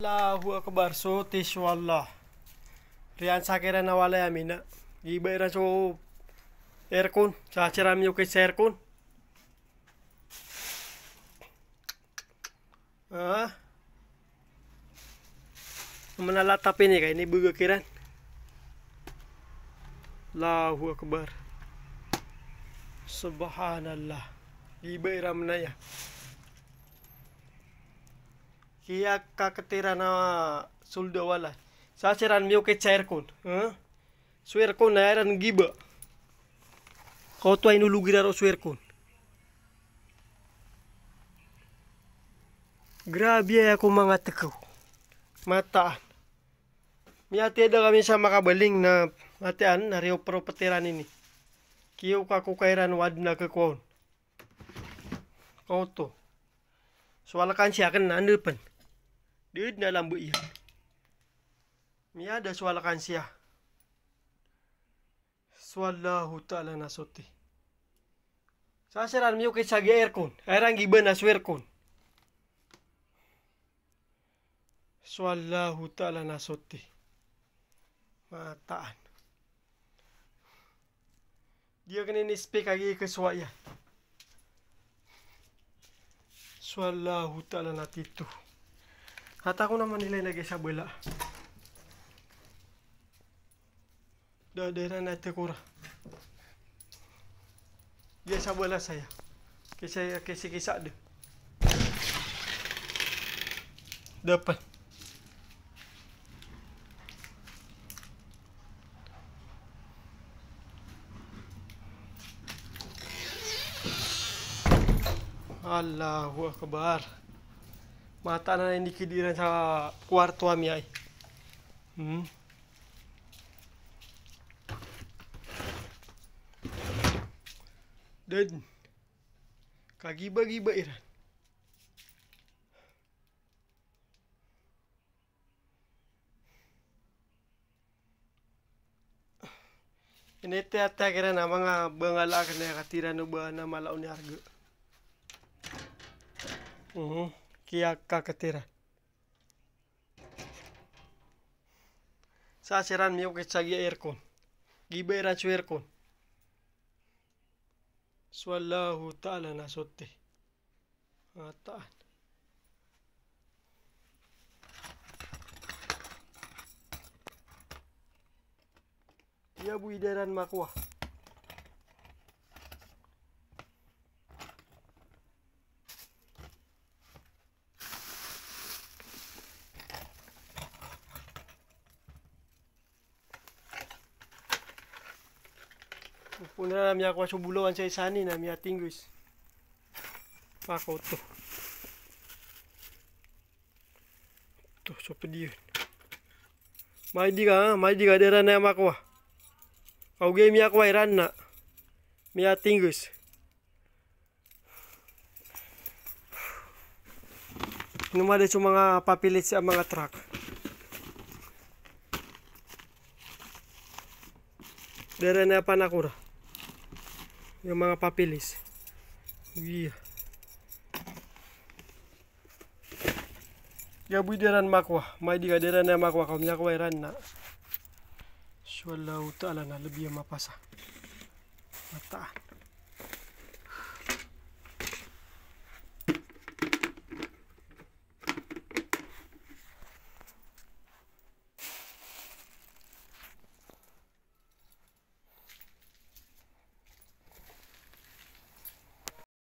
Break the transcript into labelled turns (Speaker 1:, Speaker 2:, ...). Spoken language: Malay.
Speaker 1: Allahu akbar sotish wallah. Riyan sakira na wala yamina. Giba ira so aircon. Sachiram yung kay aircon. Ah. Manalatapin ni kay ni buga kiran. Allahu akbar. Subhanallah. Giba ira na ya. Kaya kakatira na suldo wala. Sachiran miyo kay aircon. So aircon na yaran giba. Kau tu ay nulugira ro so aircon. Grabe ako mga takaw. Mataan. Miyati ada kami sa makabaling na matian na rio pro patiran ini. Kiyo ka kukairan wad na kakuon. Kau tu. Soalakan siya kan na depan. Deud na lambu iya. Miyada soalakan siya. Swallahu ta'ala nasoti. Sasaran miyo kay sagi aircon. Airang giba na swerkon. Swallahu ta'ala nasoti. Mataan. Dia kena ni-speak lagi ke suaya. Swallahu ta'ala natitu. Hata ko naman nilay lagi sa bala. Dadera natin kura. Dia sa bala saya. Kasi kisa ada. Dapat. Allahu akbar. Mata na hindi kidiran sa kwarto ami ay. Dan kagiba-giba iran. Inete ata kira na mga bangalak na katira no ba na malaon ni harga. Kaya kakatira. Sasaran miyo kay sagi aircon. Giba iran so aircon. Swallahu ta'ala nasoti. Mataan. Ya buidaran makwah. Puna na miya kwa subuluan sa isani na miya tinggus. Pako to. To so pediun. Mai di ka dera na makwa. Kau ge miya kwa iran na. Miya tinggus. Numade sa mga papilit sa mga truck. Dera na panakura. Yung mga papilis. Iya. Gabu deran makwa. May di ka deran na makwa. Kau miyak wairan na. Swallahu ta'ala na lebih mapasa. Mataan.